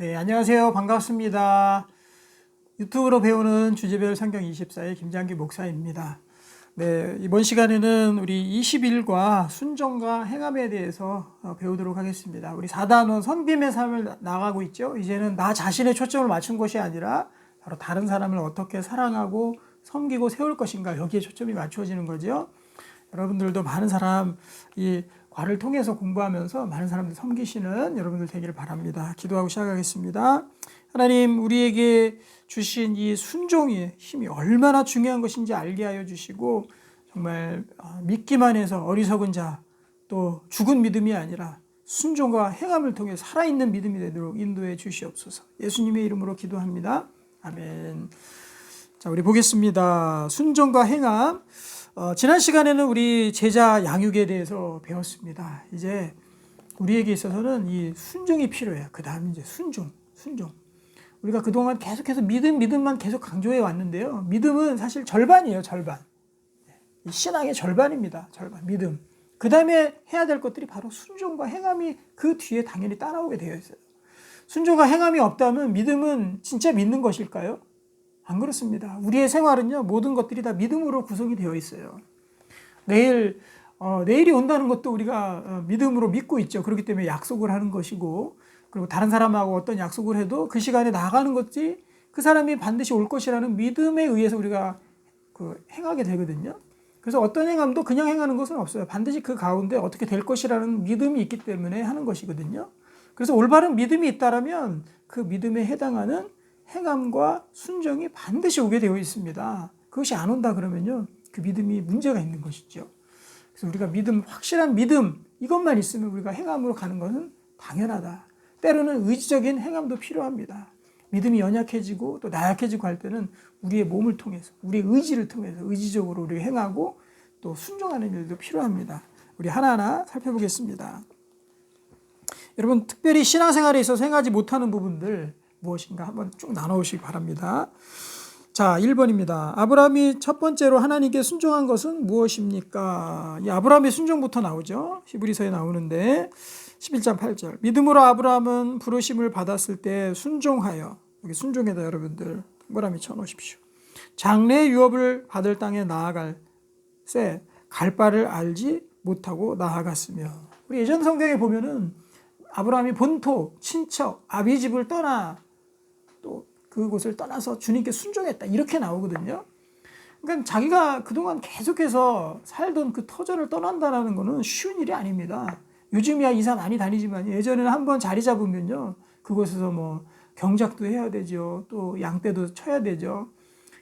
네, 안녕하세요. 반갑습니다. 유튜브로 배우는 주제별 성경 24의 김장기 목사입니다. 네, 이번 시간에는 우리 20일과 순종과 행함에 대해서 배우도록 하겠습니다. 우리 4단원 섬김의 삶을 나가고 있죠. 이제는 나 자신의 초점을 맞춘 것이 아니라 바로 다른 사람을 어떻게 사랑하고 섬기고 세울 것인가, 여기에 초점이 맞춰지는 거죠. 여러분들도 많은 사람 이 과를 통해서 공부하면서 많은 사람들 섬기시는 여러분들 되기를 바랍니다. 기도하고 시작하겠습니다. 하나님, 우리에게 주신 이 순종의 힘이 얼마나 중요한 것인지 알게 하여 주시고, 정말 믿기만 해서 어리석은 자, 또 죽은 믿음이 아니라 순종과 행함을 통해 살아있는 믿음이 되도록 인도해 주시옵소서. 예수님의 이름으로 기도합니다. 아멘. 자, 우리 보겠습니다. 순종과 행함. 지난 시간에는 우리 제자 양육에 대해서 배웠습니다. 이제 우리에게 있어서는 이 순종이 필요해요. 그 다음 이제 순종. 우리가 그동안 계속해서 믿음만 계속 강조해 왔는데요. 믿음은 사실 절반이에요, 절반. 이 신앙의 절반입니다. 절반, 믿음. 그 다음에 해야 될 것들이 바로 순종과 행함이 그 뒤에 당연히 따라오게 되어 있어요. 순종과 행함이 없다면 믿음은 진짜 믿는 것일까요? 안 그렇습니다. 우리의 생활은요, 모든 것들이 다 믿음으로 구성이 되어 있어요. 내일이 온다는 것도 우리가 믿음으로 믿고 있죠. 그렇기 때문에 약속을 하는 것이고, 그리고 다른 사람하고 어떤 약속을 해도 그 시간에 나가는 것이 그 사람이 반드시 올 것이라는 믿음에 의해서 우리가 행하게 되거든요. 그래서 어떤 행함도 그냥 행하는 것은 없어요. 반드시 그 가운데 어떻게 될 것이라는 믿음이 있기 때문에 하는 것이거든요. 그래서 올바른 믿음이 있다라면 그 믿음에 해당하는 행함과 순종이 반드시 오게 되어 있습니다. 그것이 안 온다 그러면요, 그 믿음이 문제가 있는 것이죠. 그래서 우리가 확실한 믿음, 이것만 있으면 우리가 행함으로 가는 것은 당연하다. 때로는 의지적인 행함도 필요합니다. 믿음이 연약해지고 또 나약해지고 할 때는 우리의 몸을 통해서, 우리의 의지를 통해서 의지적으로 우리가 행하고 또 순종하는 일도 필요합니다. 우리 하나하나 살펴보겠습니다. 여러분, 특별히 신앙생활에 있어서 행하지 못하는 부분들 무엇인가 한번 쭉 나눠보시기 바랍니다. 자, 1번입니다. 아브라함이 첫 번째로 하나님께 순종한 것은 무엇입니까? 이 아브라함의 순종부터 나오죠. 히브리서에 나오는데 11장 8절. 믿음으로 아브라함은 부르심을 받았을 때 순종하여, 여기 순종에다 여러분들 동그라미 쳐놓으십시오. 장래의 유업을 받을 땅에 나아갈새 갈 바를 알지 못하고 나아갔으며. 우리 예전 성경에 보면은 아브라함이 본토, 친척, 아비집을 떠나 또 그곳을 떠나서 주님께 순종했다, 이렇게 나오거든요. 그러니까 자기가 그동안 계속해서 살던 그 터전을 떠난다는 것은 쉬운 일이 아닙니다. 요즘이야 이사 많이 다니지만 예전에는 한번 자리 잡으면요, 그곳에서 뭐 경작도 해야 되죠. 또 양떼도 쳐야 되죠.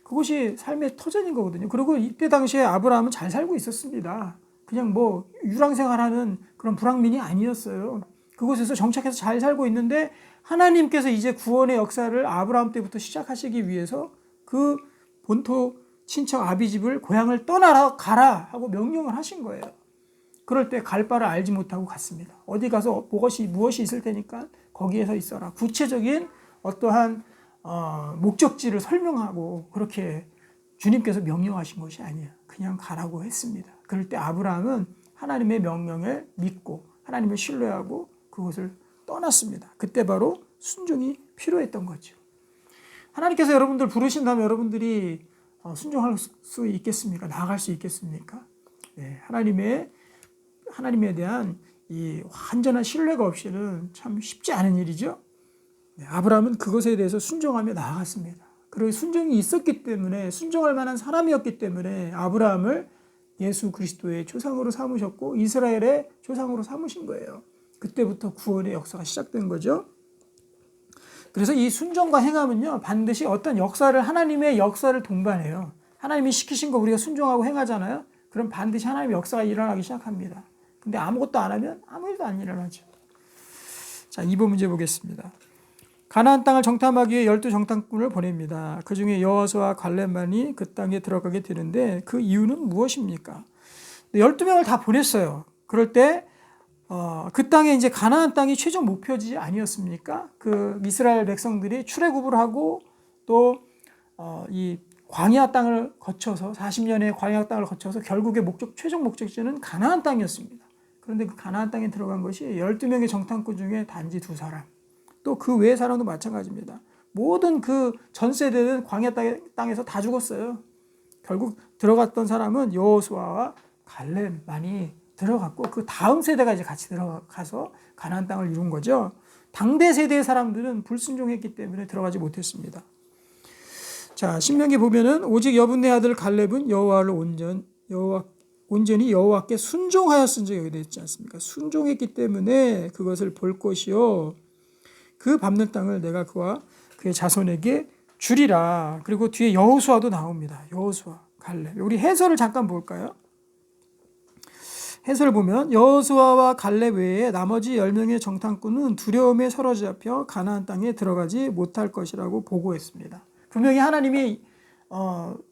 그것이 삶의 터전인 거거든요. 그리고 이때 당시에 아브라함은 잘 살고 있었습니다. 그냥 뭐 유랑생활하는 그런 불황민이 아니었어요. 그곳에서 정착해서 잘 살고 있는데 하나님께서 이제 구원의 역사를 아브라함 때부터 시작하시기 위해서 그 본토 친척 아비집을 고향을 떠나라 가라 하고 명령을 하신 거예요. 그럴 때 갈 바를 알지 못하고 갔습니다. 어디 가서 무엇이 있을 테니까 거기에서 있어라. 구체적인 어떠한 목적지를 설명하고 그렇게 주님께서 명령하신 것이 아니에요. 그냥 가라고 했습니다. 그럴 때 아브라함은 하나님의 명령을 믿고 하나님을 신뢰하고 그것을 떠났습니다. 그때 바로 순종이 필요했던 거죠. 하나님께서 여러분들 부르신다면 여러분들이 순종할 수 있겠습니까? 나아갈 수 있겠습니까? 네, 하나님에 대한 이 완전한 신뢰가 없이는 참 쉽지 않은 일이죠. 네, 아브라함은 그것에 대해서 순종하며 나아갔습니다. 그리고 순종이 있었기 때문에, 순종할 만한 사람이었기 때문에 아브라함을 예수 그리스도의 조상으로 삼으셨고 이스라엘의 조상으로 삼으신 거예요. 그때부터 구원의 역사가 시작된 거죠. 그래서 이 순종과 행함은요, 반드시 어떤 하나님의 역사를 동반해요. 하나님이 시키신 거 우리가 순종하고 행하잖아요. 그럼 반드시 하나님의 역사가 일어나기 시작합니다. 근데 아무것도 안 하면 아무 일도 안 일어나죠. 자, 2번 문제 보겠습니다. 가나안 땅을 정탐하기 위해 12정탐꾼을 보냅니다. 그 중에 여호수아와 갈렙만이 그 땅에 들어가게 되는데 그 이유는 무엇입니까? 12명을 다 보냈어요. 그럴 때 그 땅에 이제 가나안 땅이 최종 목표지 아니었습니까? 그 이스라엘 백성들이 출애굽을 하고 또 이 광야 땅을 거쳐서 40년의 광야 땅을 거쳐서 결국의 최종 목적지는 가나안 땅이었습니다. 그런데 그 가나안 땅에 들어간 것이 12명의 정탐꾼 중에 단지 2사람. 또 그 외의 사람도 마찬가지입니다. 모든 그 전 세대는 광야 땅에서 다 죽었어요. 결국 들어갔던 사람은 여호수아와 갈렙만이 들어갔고 그 다음 세대가 이제 같이 들어가서 가나안 땅을 이룬 거죠. 당대 세대의 사람들은 불순종했기 때문에 들어가지 못했습니다. 자, 신명기 보면은 오직 여분네 아들 갈렙은 여호와를 온전히 여호와께 순종하였은지 여기 되어 있지 않습니까? 순종했기 때문에 그것을 볼 것이요 그 밟는 땅을 내가 그와 그의 자손에게 주리라. 그리고 뒤에 여호수아도 나옵니다. 여호수아, 갈렙. 우리 해설을 잠깐 볼까요? 해설을 보면 여호수아와 갈렙 외에 나머지 10명의 정탐꾼은 두려움에 사로잡혀 가나안 땅에 들어가지 못할 것이라고 보고했습니다. 분명히 하나님이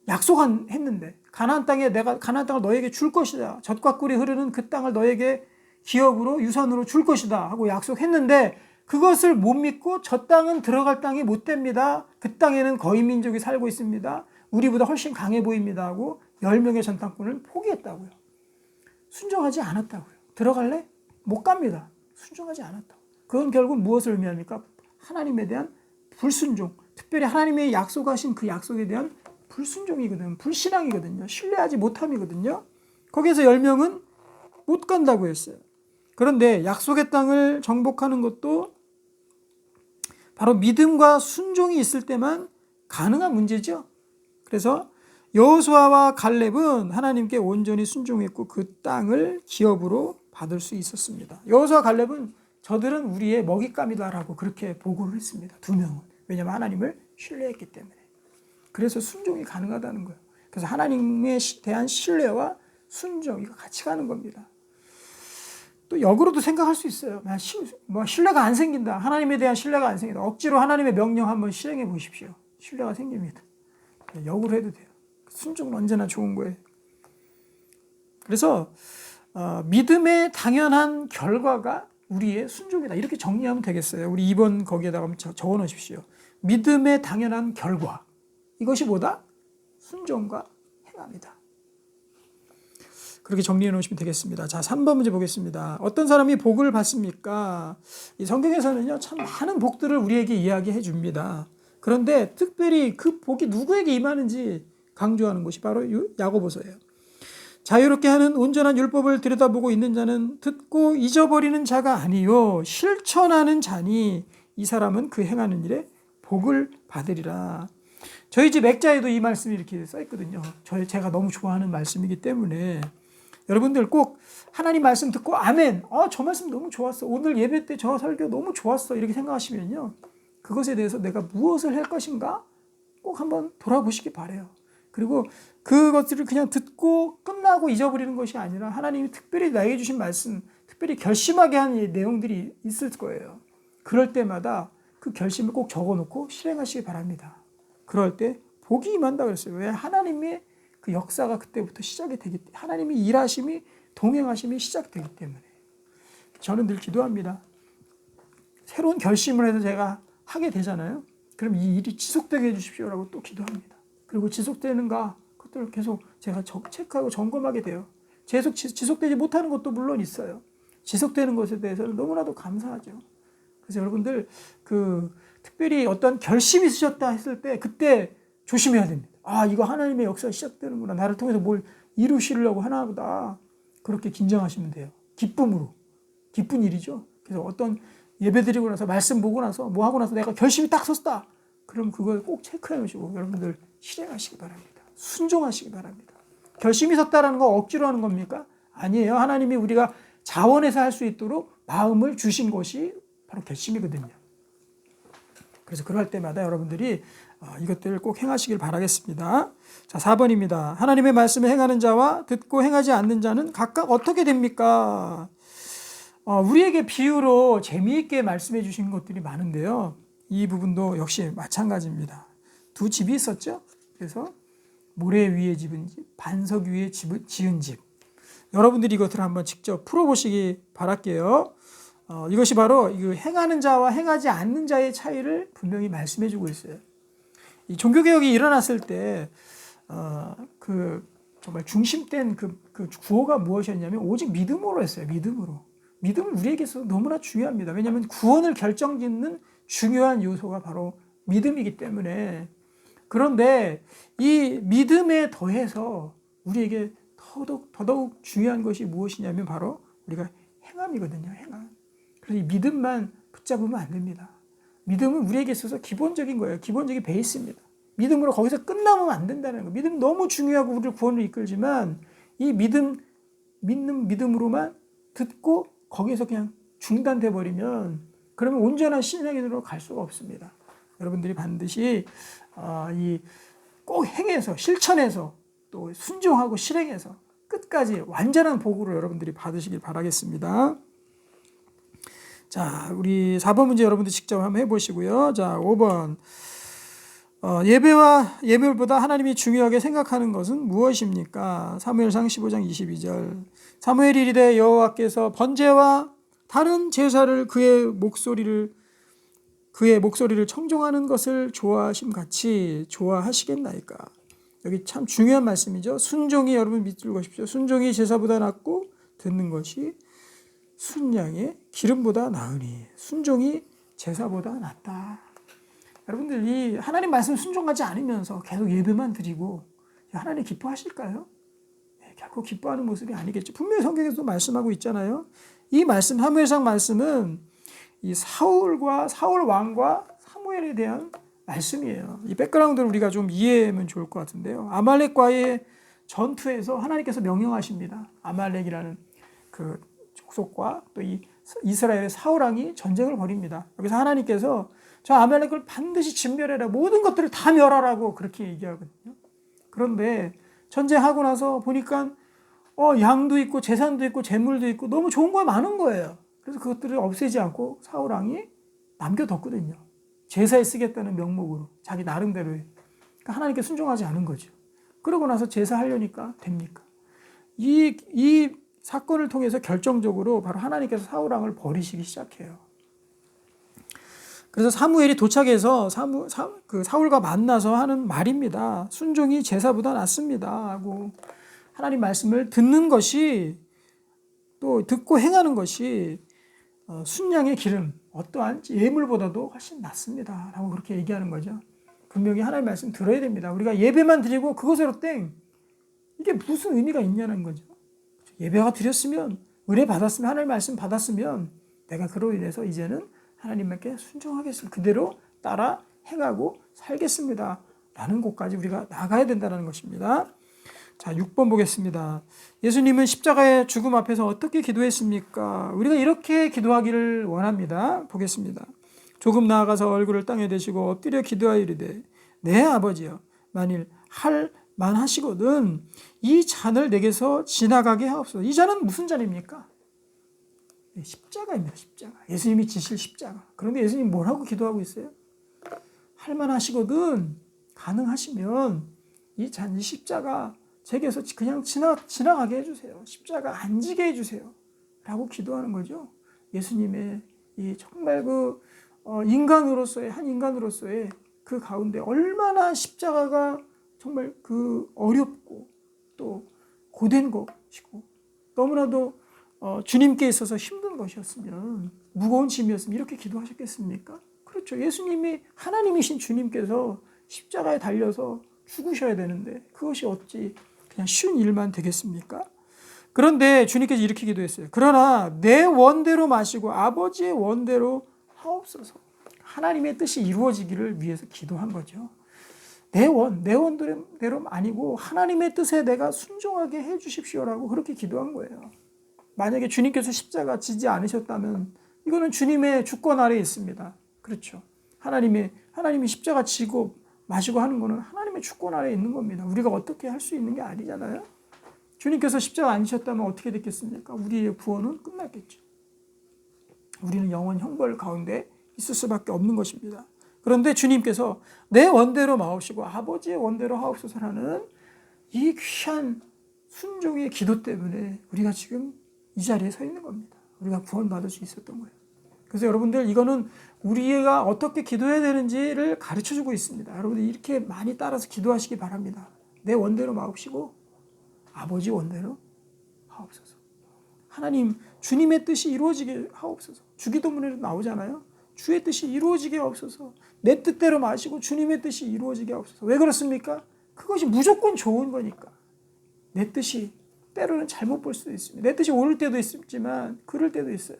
약속했는데 가나안 땅에 내가 가나안 땅을 너에게 줄 것이다. 젖과 꿀이 흐르는 그 땅을 너에게 기업으로 유산으로 줄 것이다 하고 약속했는데 그것을 못 믿고 저 땅은 들어갈 땅이 못 됩니다. 그 땅에는 거의 민족이 살고 있습니다. 우리보다 훨씬 강해 보입니다 하고 10명의 전탐꾼을 포기했다고요. 순종하지 않았다고요. 들어갈래? 못 갑니다. 순종하지 않았다고. 그건 결국 무엇을 의미합니까? 하나님에 대한 불순종. 특별히 하나님의 약속하신 그 약속에 대한 불순종이거든요. 불신앙이거든요. 신뢰하지 못함이거든요. 거기에서 10명은 못 간다고 했어요. 그런데 약속의 땅을 정복하는 것도 바로 믿음과 순종이 있을 때만 가능한 문제죠. 그래서 여호수아와 갈렙은 하나님께 온전히 순종했고 그 땅을 기업으로 받을 수 있었습니다. 여호수아 갈렙은 저들은 우리의 먹잇감이다라고 그렇게 보고를 했습니다. 2명은. 왜냐하면 하나님을 신뢰했기 때문에. 그래서 순종이 가능하다는 거예요. 그래서 하나님에 대한 신뢰와 순종 이거 같이 가는 겁니다. 또 역으로도 생각할 수 있어요. 신뢰가 안 생긴다. 하나님에 대한 신뢰가 안 생긴다. 억지로 하나님의 명령 한번 실행해 보십시오. 신뢰가 생깁니다. 역으로 해도 돼요. 순종은 언제나 좋은 거예요. 그래서 믿음의 당연한 결과가 우리의 순종이다. 이렇게 정리하면 되겠어요. 우리 2번 거기에다가 적어 놓으십시오. 믿음의 당연한 결과. 이것이 뭐다? 순종과 행함이다. 그렇게 정리해 놓으시면 되겠습니다. 자, 3번 문제 보겠습니다. 어떤 사람이 복을 받습니까? 이 성경에서는요, 참 많은 복들을 우리에게 이야기해 줍니다. 그런데 특별히 그 복이 누구에게 임하는지 강조하는 것이 바로 야고보서예요. 자유롭게 하는 온전한 율법을 들여다보고 있는 자는 듣고 잊어버리는 자가 아니요 실천하는 자니 이 사람은 그 행하는 일에 복을 받으리라. 저희 집 액자에도 이 말씀이 이렇게 써 있거든요. 제가 너무 좋아하는 말씀이기 때문에 여러분들 꼭 하나님 말씀 듣고 아멘. 저 말씀 너무 좋았어. 오늘 예배 때 저 설교 너무 좋았어. 이렇게 생각하시면요. 그것에 대해서 내가 무엇을 할 것인가 꼭 한번 돌아보시기 바라요. 그리고 그것들을 그냥 듣고 끝나고 잊어버리는 것이 아니라 하나님이 특별히 나에게 주신 말씀, 특별히 결심하게 한 내용들이 있을 거예요. 그럴 때마다 그 결심을 꼭 적어놓고 실행하시기 바랍니다. 그럴 때 복이 임한다 그랬어요. 왜? 하나님의 그 역사가 그때부터 시작이 되기 때문에 하나님이 일하심이 동행하심이 시작되기 때문에 저는 늘 기도합니다. 새로운 결심을 해서 제가 하게 되잖아요. 그럼 이 일이 지속되게 해주십시오라고 또 기도합니다. 그리고 지속되는가 그것들을 계속 제가 체크하고 점검하게 돼요. 계속 지속되지 못하는 것도 물론 있어요. 지속되는 것에 대해서는 너무나도 감사하죠. 그래서 여러분들 특별히 어떤 결심이 있으셨다 했을 때 그때 조심해야 됩니다. 이거 하나님의 역사가 시작되는구나. 나를 통해서 뭘 이루시려고 하나보다. 그렇게 긴장하시면 돼요. 기쁨으로. 기쁜 일이죠. 그래서 어떤 예배 드리고 나서 말씀 보고 나서 뭐 하고 나서 내가 결심이 딱 섰다. 그럼 그걸 꼭 체크해 놓으시고 여러분들 실행하시기 바랍니다. 순종하시기 바랍니다. 결심이 섰다라는 거 억지로 하는 겁니까? 아니에요. 하나님이 우리가 자원해서 할 수 있도록 마음을 주신 것이 바로 결심이거든요. 그래서 그럴 때마다 여러분들이 이것들을 꼭 행하시길 바라겠습니다. 자, 4번입니다. 하나님의 말씀을 행하는 자와 듣고 행하지 않는 자는 각각 어떻게 됩니까? 우리에게 비유로 재미있게 말씀해 주신 것들이 많은데요. 이 부분도 역시 마찬가지입니다. 2집이 있었죠. 그래서 모래 위에 집은 집, 반석 위에 지은 집. 여러분들이 이것을 한번 직접 풀어보시기 바랄게요. 이것이 바로 행하는 자와 행하지 않는 자의 차이를 분명히 말씀해 주고 있어요. 이 종교개혁이 일어났을 때 정말 중심된 그 구호가 무엇이었냐면 오직 믿음으로 했어요. 믿음으로. 믿음은 우리에게서 너무나 중요합니다. 왜냐하면 구원을 결정짓는 중요한 요소가 바로 믿음이기 때문에, 그런데 이 믿음에 더해서 우리에게 더더욱 중요한 것이 무엇이냐면 바로 우리가 행함이거든요. 행함. 그래서 이 믿음만 붙잡으면 안 됩니다. 믿음은 우리에게 있어서 기본적인 거예요. 기본적인 베이스입니다. 믿음으로 거기서 끝나면 안 된다는 거예요. 믿음이 너무 중요하고 우리를 구원을 이끌지만 이 믿는 믿음으로만 듣고 거기에서 그냥 중단돼 버리면 그러면 온전한 신앙인으로 갈 수가 없습니다. 여러분들이 반드시 꼭 행해서 실천해서 또 순종하고 실행해서 끝까지 완전한 복으로 여러분들이 받으시길 바라겠습니다. 자, 우리 4번 문제 여러분들 직접 한번 해보시고요. 자, 5번. 예배보다 하나님이 중요하게 생각하는 것은 무엇입니까? 사무엘상 15장 22절. 사무엘이 이르되 여호와께서 번제와 다른 제사를 그의 목소리를 청종하는 것을 좋아하심 같이 좋아하시겠나이까? 여기 참 중요한 말씀이죠. 순종이, 여러분 믿고 보십시오. 순종이 제사보다 낫고 듣는 것이 순양의 기름보다 나으니 순종이 제사보다 낫다. 여러분들 이 하나님 말씀 순종하지 않으면서 계속 예배만 드리고 하나님 기뻐하실까요? 네, 결코 기뻐하는 모습이 아니겠죠. 분명히 성경에서도 말씀하고 있잖아요. 이 말씀, 사무엘상 말씀은 이 사울 왕과 사무엘에 대한 말씀이에요. 이 백그라운드를 우리가 좀 이해하면 좋을 것 같은데요. 아말렉과의 전투에서 하나님께서 명령하십니다. 아말렉이라는 그 족속과 또 이 이스라엘의 사울 왕이 전쟁을 벌입니다. 여기서 하나님께서 저 아말렉을 반드시 진멸해라. 모든 것들을 다 멸하라고 그렇게 얘기하거든요. 그런데 전쟁하고 나서 보니까 양도 있고 재산도 있고 재물도 있고 너무 좋은 거 많은 거예요. 그래서 그것들을 없애지 않고 사울 왕이 남겨뒀거든요. 제사에 쓰겠다는 명목으로 자기 나름대로의. 그러니까 하나님께 순종하지 않은 거죠. 그러고 나서 제사하려니까 됩니까? 이 사건을 통해서 결정적으로 바로 하나님께서 사울 왕을 버리시기 시작해요. 그래서 사무엘이 도착해서 그 사울과 만나서 하는 말입니다. 순종이 제사보다 낫습니다 하고 하나님 말씀을 듣는 것이 또 듣고 행하는 것이 순양의 기름 어떠한 예물보다도 훨씬 낫습니다 라고 그렇게 얘기하는 거죠. 분명히 하나님 말씀 들어야 됩니다. 우리가 예배만 드리고 그것으로 땡 이게 무슨 의미가 있냐는 거죠. 예배가 드렸으면 은혜 받았으면 하나님 말씀 받았으면 내가 그로 인해서 이제는 하나님께 순종하겠습니다. 그대로 따라 행하고 살겠습니다 라는 곳까지 우리가 나가야 된다는 것입니다. 자, 6번 보겠습니다. 예수님은 십자가의 죽음 앞에서 어떻게 기도했습니까? 우리가 이렇게 기도하기를 원합니다. 보겠습니다. 조금 나아가서 얼굴을 땅에 대시고 엎드려 기도하여 이르되 내 아버지여 만일 할 만하시거든 이 잔을 내게서 지나가게 하옵소서. 이 잔은 무슨 잔입니까? 십자가입니다. 십자가. 예수님이 지실 십자가. 그런데 예수님 뭐라고 기도하고 있어요? 할 만하시거든 가능하시면 이 잔, 이 십자가 제게서 그냥 지나가게 해주세요. 십자가 안 지게 해주세요 라고 기도하는 거죠. 예수님의 이 정말 그 인간으로서의 한 인간으로서의 그 가운데 얼마나 십자가가 정말 그 어렵고 또 고된 것이고 너무나도 주님께 있어서 힘든 것이었으면 무거운 짐이었으면 이렇게 기도하셨겠습니까? 그렇죠. 예수님이 하나님이신 주님께서 십자가에 달려서 죽으셔야 되는데 그것이 어찌 그냥 쉬운 일만 되겠습니까? 그런데 주님께서 이렇게 기도했어요. 그러나 내 원대로 마시고 아버지의 원대로 하옵소서. 하나님의 뜻이 이루어지기를 위해서 기도한 거죠. 내 원대로 아니고 하나님의 뜻에 내가 순종하게 해 주십시오라고 그렇게 기도한 거예요. 만약에 주님께서 십자가 지지 않으셨다면 이거는 주님의 주권 아래에 있습니다. 그렇죠. 하나님이 십자가 지고 마시고 하는 거는 하나님의 주권 아래에 있는 겁니다. 우리가 어떻게 할 수 있는 게 아니잖아요. 주님께서 십자가 안 지셨다면 어떻게 됐겠습니까? 우리의 구원은 끝났겠죠. 우리는 영원 형벌 가운데 있을 수밖에 없는 것입니다. 그런데 주님께서 내 원대로 마옵시고 아버지의 원대로 하옵소서라는 이 귀한 순종의 기도 때문에 우리가 지금 이 자리에 서 있는 겁니다. 우리가 구원받을 수 있었던 거예요. 그래서 여러분들 이거는 우리가 어떻게 기도해야 되는지를 가르쳐주고 있습니다. 여러분들 이렇게 많이 따라서 기도하시기 바랍니다. 내 원대로 마옵시고 아버지 원대로 하옵소서. 하나님 주님의 뜻이 이루어지게 하옵소서. 주기도문에도 나오잖아요. 주의 뜻이 이루어지게 없어서. 내 뜻대로 마시고 주님의 뜻이 이루어지게 없어서. 왜 그렇습니까? 그것이 무조건 좋은 거니까. 내 뜻이 때로는 잘못 볼 수도 있습니다. 내 뜻이 옳을 때도 있지만 그럴 때도 있어요.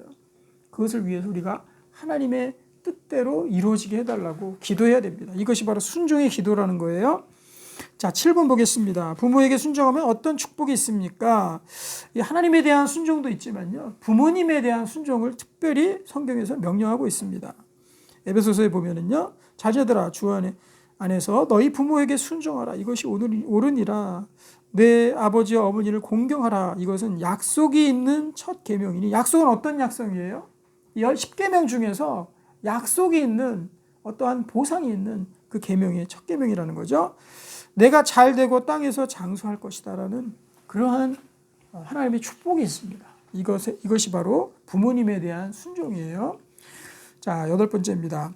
그것을 위해서 우리가 하나님의 뜻대로 이루어지게 해달라고 기도해야 됩니다. 이것이 바로 순종의 기도라는 거예요. 자, 7번 보겠습니다. 부모에게 순종하면 어떤 축복이 있습니까? 하나님에 대한 순종도 있지만요, 부모님에 대한 순종을 특별히 성경에서 명령하고 있습니다. 에베소서에 보면은요, 자녀들아 주 안에서 너희 부모에게 순종하라. 이것이 옳으니라. 내 아버지와 어머니를 공경하라. 이것은 약속이 있는 첫 계명이니. 약속은 어떤 약속이에요? 10계명 중에서 약속이 있는 어떠한 보상이 있는 그 계명이 첫 계명이라는 거죠. 내가 잘 되고 땅에서 장수할 것이다라는 그러한 하나님의 축복이 있습니다. 이것이 바로 부모님에 대한 순종이에요. 자, 8번째입니다.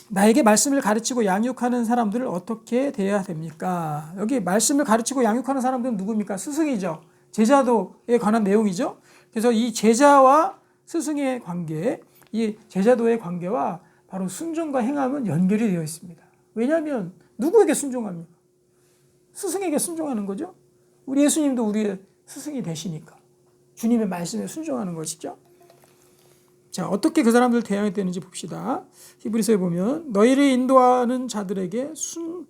나에게 말씀을 가르치고 양육하는 사람들을 어떻게 대해야 됩니까? 여기 말씀을 가르치고 양육하는 사람들은 누굽니까? 스승이죠. 제자도에 관한 내용이죠. 그래서 이 제자와 스승의 관계, 이 제자도의 관계와 바로 순종과 행함은 연결이 되어 있습니다. 왜냐하면 누구에게 순종합니까? 스승에게 순종하는 거죠. 우리 예수님도 우리의 스승이 되시니까 주님의 말씀에 순종하는 것이죠. 자, 어떻게 그 사람들을 대해야 되는지 봅시다. 히브리서에 보면 너희를 인도하는 자들에게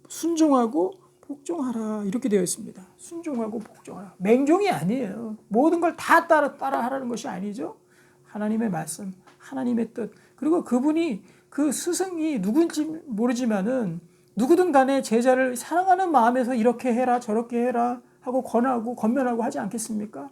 순종하고 복종하라 이렇게 되어 있습니다. 순종하고 복종하라. 맹종이 아니에요. 모든 걸 다 따라 하라는 것이 아니죠. 하나님의 말씀, 하나님의 뜻, 그리고 그분이 그 스승이 누군지 모르지만은 누구든 간에 제자를 사랑하는 마음에서 이렇게 해라 저렇게 해라 하고 권하고 권면하고 하지 않겠습니까?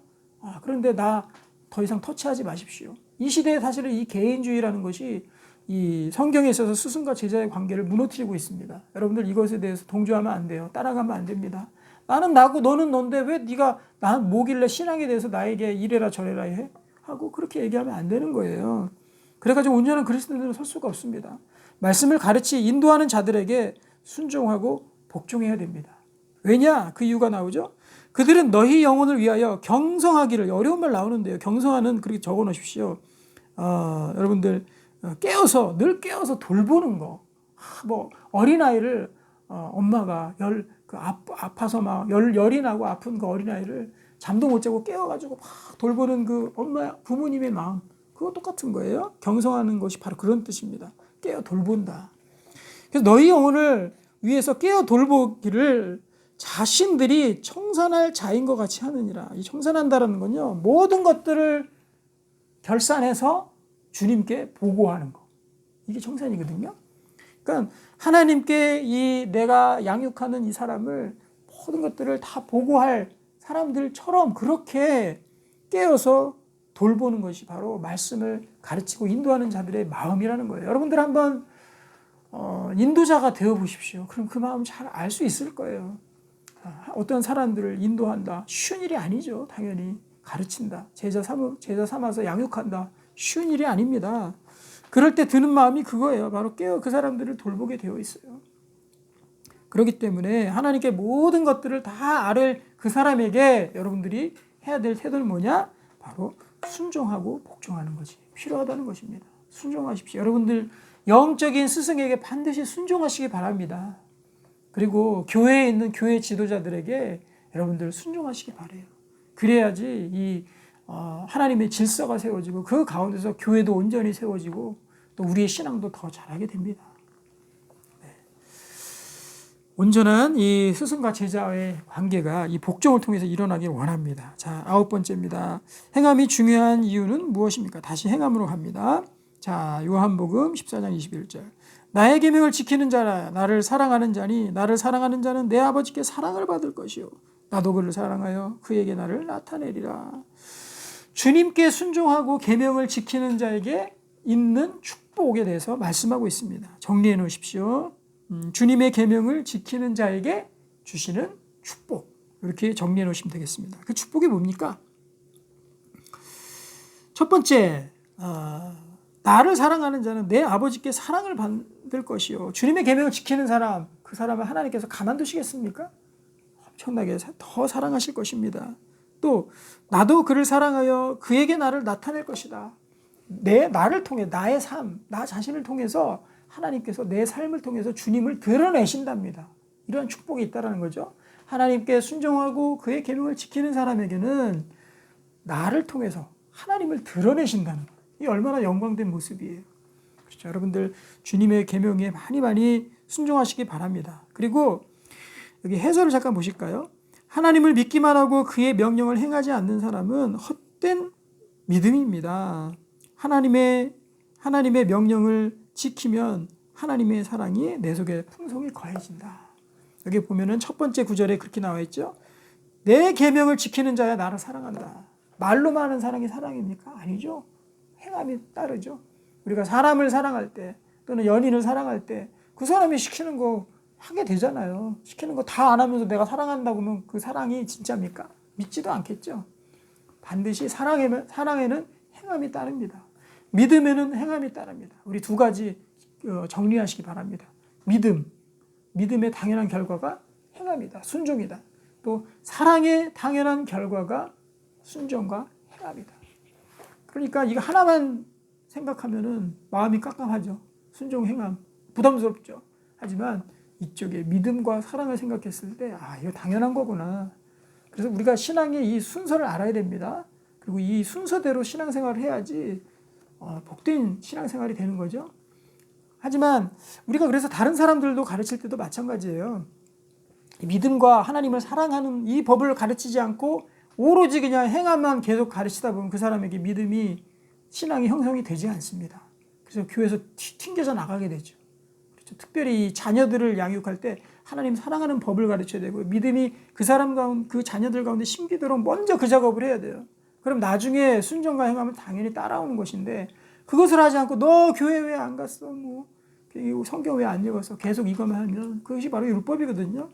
그런데 나 더 이상 터치하지 마십시오. 이 시대에 사실은 이 개인주의라는 것이 이 성경에 있어서 스승과 제자의 관계를 무너뜨리고 있습니다. 여러분들 이것에 대해서 동조하면 안 돼요. 따라가면 안 됩니다. 나는 나고 너는 넌데 왜 네가 난 뭐길래 신앙에 대해서 나에게 이래라 저래라 해? 하고 그렇게 얘기하면 안 되는 거예요. 그래가지고 온전한 그리스도인으로 설 수가 없습니다. 말씀을 인도하는 자들에게 순종하고 복종해야 됩니다. 왜냐? 그 이유가 나오죠. 그들은 너희 영혼을 위하여 경성하기를, 어려운 말 나오는데요. 경성하는 그렇게 적어 놓으십시오. 여러분들 늘 깨워서 돌보는 거. 뭐 어린아이를 엄마가 아파서 막 열이 나고 아픈 그 어린아이를 잠도 못 자고 깨워가지고 막 돌보는 그 부모님의 마음, 그거 똑같은 거예요. 경성하는 것이 바로 그런 뜻입니다. 깨워 돌본다. 그래서 너희 영혼을 위해서 깨워 돌보기를 자신들이 청산할 자인 것 같이 하느니라. 이 청산한다라는 건요, 모든 것들을 결산해서 주님께 보고하는 거. 이게 청산이거든요. 그러니까 하나님께 내가 양육하는 이 사람을 모든 것들을 다 보고할 사람들처럼 그렇게 깨어서 돌보는 것이 바로 말씀을 가르치고 인도하는 자들의 마음이라는 거예요. 여러분들 한번 인도자가 되어 보십시오. 그럼 그 마음 잘 알 수 있을 거예요. 어떤 사람들을 인도한다. 쉬운 일이 아니죠. 당연히 가르친다. 제자 삼아서 양육한다. 쉬운 일이 아닙니다. 그럴 때 드는 마음이 그거예요. 바로 깨어 그 사람들을 돌보게 되어 있어요. 그렇기 때문에 하나님께 모든 것들을 다 아를 그 사람에게 여러분들이 해야 될 태도는 뭐냐? 바로 순종하고 복종하는 것이 필요하다는 것입니다. 순종하십시오. 여러분들 영적인 스승에게 반드시 순종하시기 바랍니다. 그리고 교회에 있는 교회 지도자들에게 여러분들 순종하시기 바라요. 그래야지 하나님의 질서가 세워지고 그 가운데서 교회도 온전히 세워지고 또 우리의 신앙도 더 잘하게 됩니다. 네. 온전한 이 스승과 제자의 관계가 이 복종을 통해서 일어나길 원합니다. 자, 9번째입니다. 행함이 중요한 이유는 무엇입니까? 다시 행함으로 갑니다. 자, 요한복음 14장 21절. 나의 계명을 지키는 자라 나를 사랑하는 자니 나를 사랑하는 자는 내 아버지께 사랑을 받을 것이요 나도 그를 사랑하여 그에게 나를 나타내리라. 주님께 순종하고 계명을 지키는 자에게 있는 축복에 대해서 말씀하고 있습니다. 정리해 놓으십시오. 주님의 계명을 지키는 자에게 주시는 축복, 이렇게 정리해 놓으시면 되겠습니다. 그 축복이 뭡니까? 첫 번째, 나를 사랑하는 자는 내 아버지께 사랑을 받을 것이요. 주님의 계명을 지키는 사람, 그 사람을 하나님께서 가만두시겠습니까? 엄청나게 더 사랑하실 것입니다. 또 나도 그를 사랑하여 그에게 나를 나타낼 것이다. 나를 통해 나의 삶, 나 자신을 통해서 하나님께서 내 삶을 통해서 주님을 드러내신답니다. 이런 축복이 있다는 거죠. 하나님께 순종하고 그의 계명을 지키는 사람에게는 나를 통해서 하나님을 드러내신다는 거예요. 이 얼마나 영광된 모습이에요. 그렇죠. 여러분들 주님의 계명에 많이 순종하시기 바랍니다. 그리고 여기 해설을 잠깐 보실까요? 하나님을 믿기만 하고 그의 명령을 행하지 않는 사람은 헛된 믿음입니다. 하나님의 명령을 지키면 하나님의 사랑이 내 속에 풍성히 거해진다. 여기 보면은 첫 번째 구절에 그렇게 나와 있죠. 내 계명을 지키는 자야 나를 사랑한다. 말로만 하는 사랑이 사랑입니까? 아니죠. 행함이 따르죠. 우리가 사람을 사랑할 때 또는 연인을 사랑할 때 그 사람이 시키는 거 하게 되잖아요. 시키는 거 다 안 하면서 내가 사랑한다고 하면 그 사랑이 진짜입니까? 믿지도 않겠죠. 반드시 사랑에는 행함이 따릅니다. 믿음에는 행함이 따릅니다. 우리 두 가지 정리하시기 바랍니다. 믿음의 당연한 결과가 행함이다. 순종이다. 또 사랑의 당연한 결과가 순종과 행함이다. 그러니까 이거 하나만 생각하면은 마음이 깝깝하죠. 순종, 행함. 부담스럽죠. 하지만 이쪽에 믿음과 사랑을 생각했을 때 이거 당연한 거구나. 그래서 우리가 신앙의 이 순서를 알아야 됩니다. 그리고 이 순서대로 신앙생활을 해야지 복된 신앙생활이 되는 거죠. 하지만 우리가 그래서 다른 사람들도 가르칠 때도 마찬가지예요. 믿음과 하나님을 사랑하는 이 법을 가르치지 않고 오로지 그냥 행함만 계속 가르치다 보면 그 사람에게 믿음이 신앙이 형성이 되지 않습니다. 그래서 교회에서 튕겨져 나가게 되죠. 그렇죠? 특별히 자녀들을 양육할 때 하나님 사랑하는 법을 가르쳐야 되고 믿음이 그 사람 가운데 그 자녀들 가운데 심기도록 먼저 그 작업을 해야 돼요. 그럼 나중에 순종과 행함은 당연히 따라오는 것인데 그것을 하지 않고 너 교회 왜 안 갔어? 성경 왜 안 읽었어? 계속 이것만 하면 그것이 바로 율법이거든요.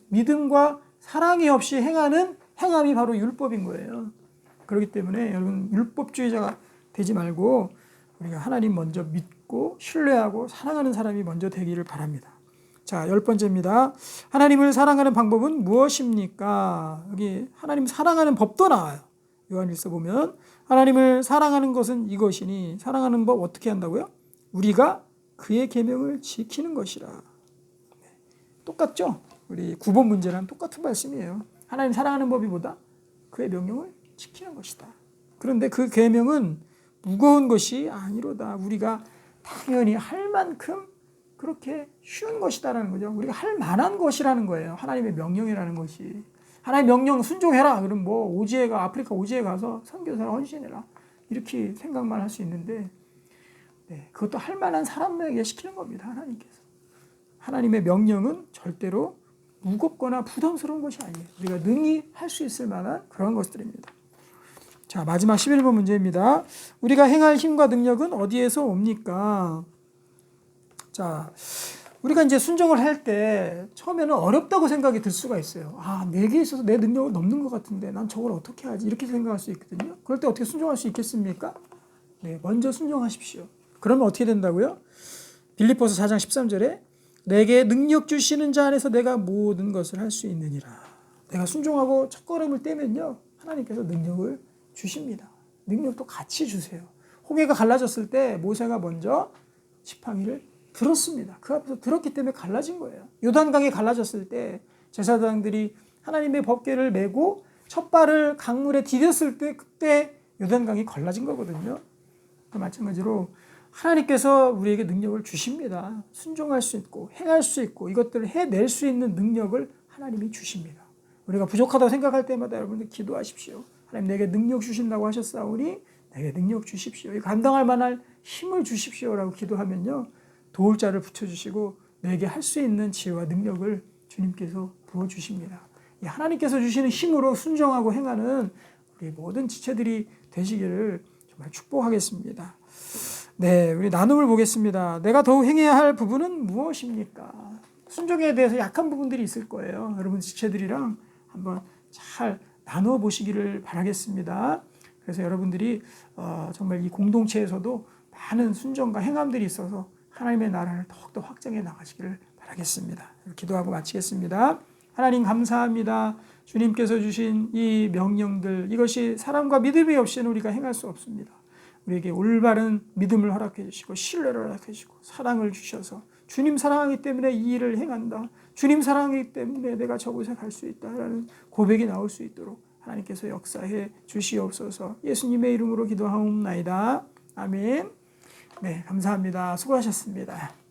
믿음과 사랑이 없이 행하는 행함이 바로 율법인 거예요. 그렇기 때문에 여러분 율법주의자가 되지 말고 우리가 하나님 먼저 믿고 신뢰하고 사랑하는 사람이 먼저 되기를 바랍니다. 자, 10번째입니다. 하나님을 사랑하는 방법은 무엇입니까? 여기 하나님 사랑하는 법도 나와요. 요한일서 보면 하나님을 사랑하는 것은 이것이니 사랑하는 법 어떻게 한다고요? 우리가 그의 계명을 지키는 것이라. 똑같죠? 우리 9번 문제랑 똑같은 말씀이에요. 하나님 사랑하는 법이 뭐다? 그의 명령을 지키는 것이다. 그런데 그 계명은 무거운 것이 아니로다. 우리가 당연히 할 만큼 그렇게 쉬운 것이다라는 거죠. 우리가 할 만한 것이라는 거예요. 하나님의 명령이라는 것이. 하나님의 명령 순종해라. 그럼 아프리카 오지에 가서 선교사를 헌신해라. 이렇게 생각만 할 수 있는데 그것도 할 만한 사람에게 시키는 겁니다. 하나님께서. 하나님의 명령은 절대로 무겁거나 부담스러운 것이 아니에요. 우리가 능히 할 수 있을 만한 그런 것들입니다. 자, 마지막 11번 문제입니다. 우리가 행할 힘과 능력은 어디에서 옵니까? 자, 우리가 이제 순종을 할 때 처음에는 어렵다고 생각이 들 수가 있어요. 내게 있어서 내 능력을 넘는 것 같은데 난 저걸 어떻게 하지? 이렇게 생각할 수 있거든요. 그럴 때 어떻게 순종할 수 있겠습니까? 먼저 순종하십시오. 그러면 어떻게 된다고요? 빌립보서 4장 13절에 내게 능력 주시는 자 안에서 내가 모든 것을 할 수 있느니라. 내가 순종하고 첫걸음을 떼면요. 하나님께서 능력을 주십니다. 능력도 같이 주세요. 홍해가 갈라졌을 때 모세가 먼저 지팡이를 들었습니다. 그 앞에서 들었기 때문에 갈라진 거예요. 요단강이 갈라졌을 때 제사장들이 하나님의 법궤를 메고 첫 발을 강물에 디뎠을 때 그때 요단강이 갈라진 거거든요. 마찬가지로 하나님께서 우리에게 능력을 주십니다. 순종할 수 있고 행할 수 있고 이것들을 해낼 수 있는 능력을 하나님이 주십니다. 우리가 부족하다고 생각할 때마다 여러분들 기도하십시오. 하나님 내게 능력 주신다고 하셨사오니 내게 능력 주십시오. 감당할 만한 힘을 주십시오라고 기도하면요. 도울 자를 붙여주시고 내게 할 수 있는 지혜와 능력을 주님께서 부어주십니다. 이 하나님께서 주시는 힘으로 순종하고 행하는 우리 모든 지체들이 되시기를 정말 축복하겠습니다. 우리 나눔을 보겠습니다. 내가 더욱 행해야 할 부분은 무엇입니까? 순종에 대해서 약한 부분들이 있을 거예요. 여러분 지체들이랑 한번 잘 나누어 보시기를 바라겠습니다. 그래서 여러분들이 정말 이 공동체에서도 많은 순종과 행함들이 있어서 하나님의 나라를 더욱더 확장해 나가시기를 바라겠습니다. 기도하고 마치겠습니다. 하나님 감사합니다. 주님께서 주신 이 명령들 이것이 사랑과 믿음이 없이는 우리가 행할 수 없습니다. 우리에게 올바른 믿음을 허락해 주시고 신뢰를 허락해 주시고 사랑을 주셔서 주님 사랑하기 때문에 이 일을 행한다. 주님 사랑하기 때문에 내가 저곳에 갈 수 있다라는 고백이 나올 수 있도록 하나님께서 역사해 주시옵소서. 예수님의 이름으로 기도하옵나이다. 아멘. 네, 감사합니다. 수고하셨습니다.